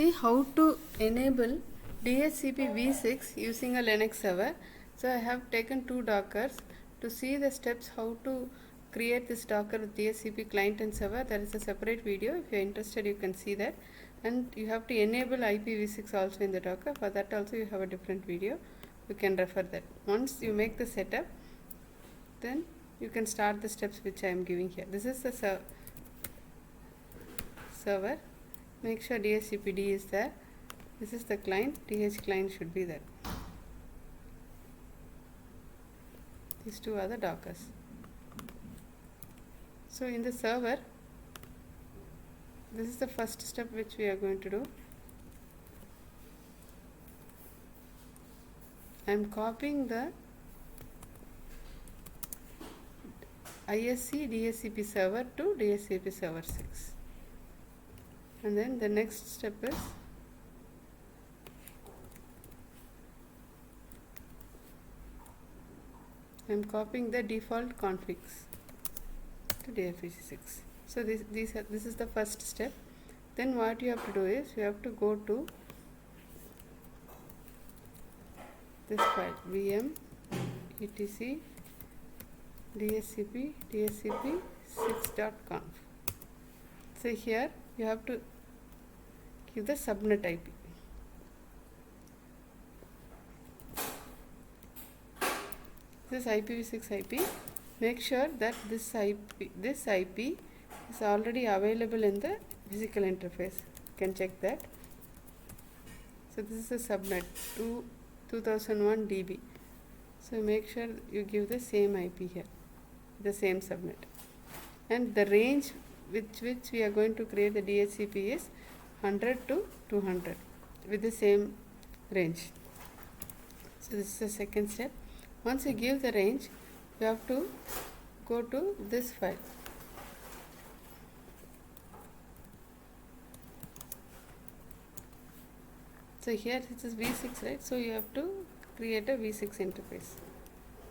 see how to enable Dhcpv6 using a Linux server. So I have taken two Dockers. To see the steps how to create this Docker with Dhcp client and server, there is a separate video. If you are interested, you can see that. And you have to enable IPv6 also in the Docker. For that also you have a different video. You can refer that. Once you make the setup, then you can start the steps which I am giving here. This is the server. Make sure Dhcpd is there. This is the client. Dh client should be there. These two are the Dockers. So in the server, this is the first step which we are going to do. I am copying the ISC Dhcp server to Dhcp server 6. And then the next step is I am copying the default configs to Dhcp6. So this is the first step. Then what you have to do is you have to go to this file vm etc dhcp6.conf. So here you have to give the subnet IP. This IPv6 IP. Make sure that this IP is already available in the physical interface. You can check that. So this is a subnet 2001 dB. So make sure you give the same IP here, the same subnet. And the range with which we are going to create the DHCP is 100 to 200 with the same range. So this is the second step. Once you give the range, you have to go to this file. So here this is V6, right? So you have to create a V6 interface.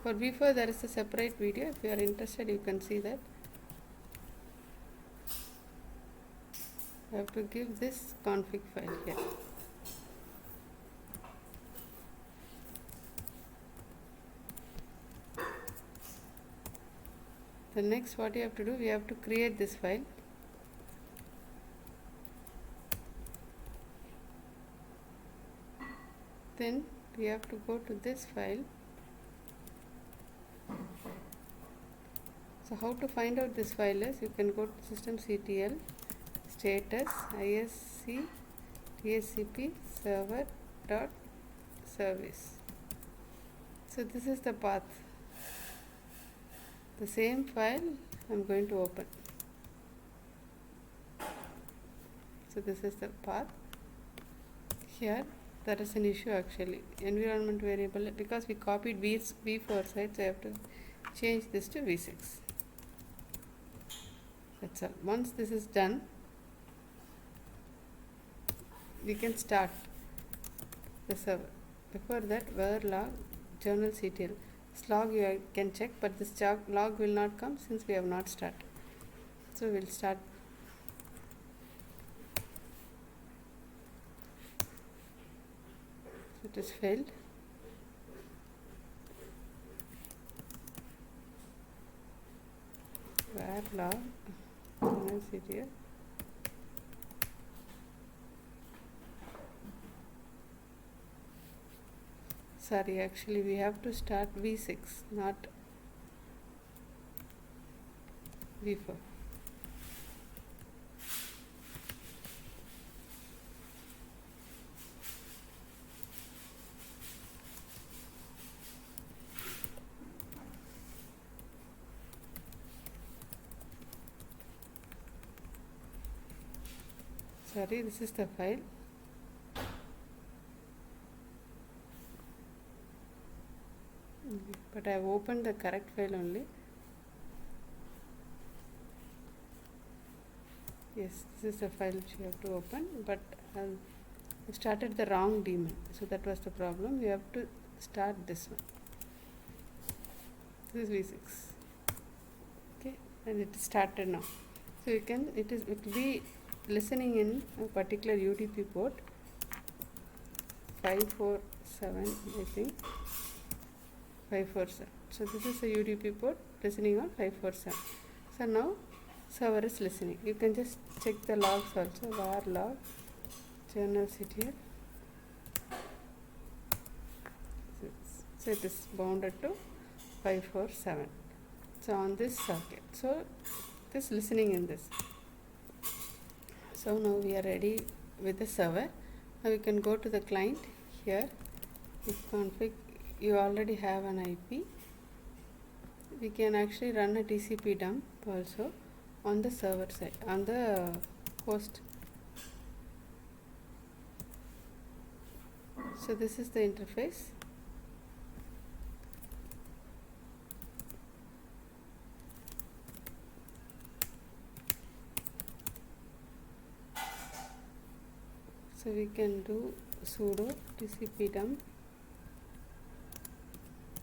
For V4 there is a separate video. If you are interested, you can see that. You have to give this config file here. The next what you have to do, we have to create this file. Then we have to go to this file. So how to find out this file is, you can go to systemctl status isc dhcp server dot service. So this is the path. The same file I am going to open. So this is the path. Here there is an issue actually. Environment variable, because we copied V4 side, so I have to change this to V6. That's all. Once this is done, we can start the server. Before that, var log journal ctl. This log you can check, but this log will not come since we have not started. So we will start. It is failed. Var log journal ctl. Sorry, actually we have to start V6, not V4. Sorry, this is the file. But I have opened the correct file only. Yes, this is the file which you have to open, but I started the wrong daemon, so that was the problem. You have to start this one. This is V6. Okay, and it started now. So you can, it will be listening in a particular UDP port 547, I think 547. So this is a UDP port listening on 547. So now server is listening. You can just check the logs also, var log journalctl. So it is bounded to 547. So on this circuit, so this listening in this. So now we are ready with the server. Now we can go to the client. Here if config, you already have an IP, we can actually run a TCP dump also on the server side, on the host. So this is the interface. So we can do sudo TCP dump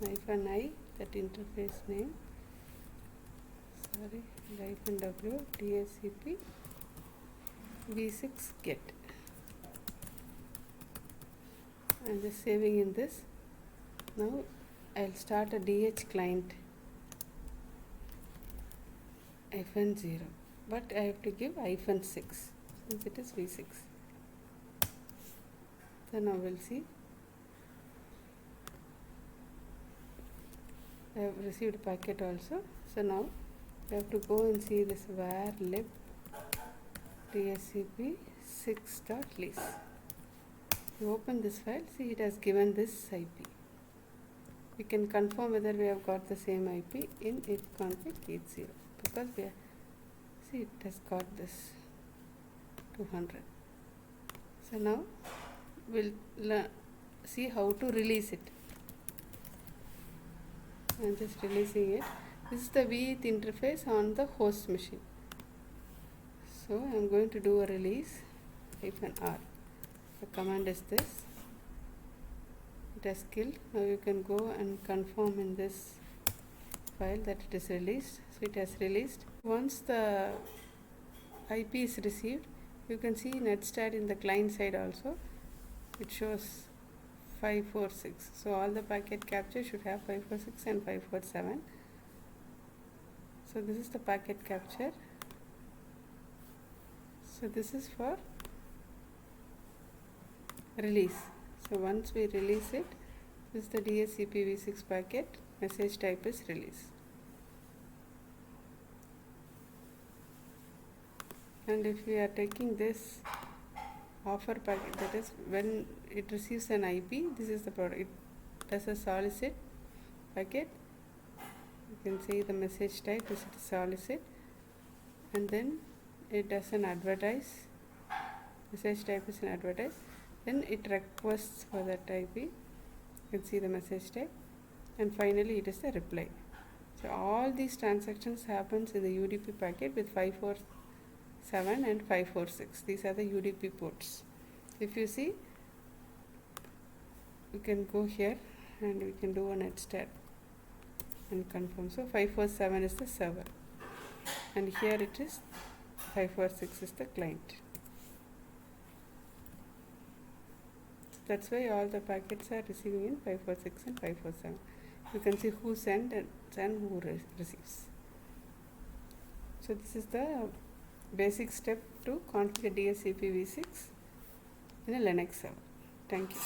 -i, that interface name, -w dhcp v6 get. I'm just saving in this. Now I'll start a DH client -0, but I have to give -6 since it is v6. So now we'll see. I have received a packet also. So now we have to go and see this var lib dhcp6.list. You open this file, see it has given this IP. We can confirm whether we have got the same IP in ifconfig 80, because we are, see it has got this 200. So now we'll see how to release it. I'm just releasing it. This is the veth interface on the host machine. So I'm going to do a release -r. The command is this. It has killed. Now you can go and confirm in this file that it is released. So it has released. Once the IP is received, you can see netstat in the client side also. It shows 546. So all the packet capture should have 546 and 547. So this is the packet capture. So this is for release. So once we release it, this is the Dhcpv6 packet, message type is release. And if we are taking this offer packet, that is when it receives an IP, this is the product. It does a solicit packet. You can see the message type is solicit, and then it does an advertise. Message type is an advertise. Then it requests for that IP. You can see the message type, and finally it is the reply. So all these transactions happens in the UDP packet with 547 and 546. These are the UDP ports. If you see, we can go here and we can do a netstat and confirm. So 547 is the server, and here it is 546 is the client. That's why all the packets are receiving in 546 and 547. You can see who sent and who receives. So this is the basic step to configure Dhcpv6 in a Linux server. Thank you.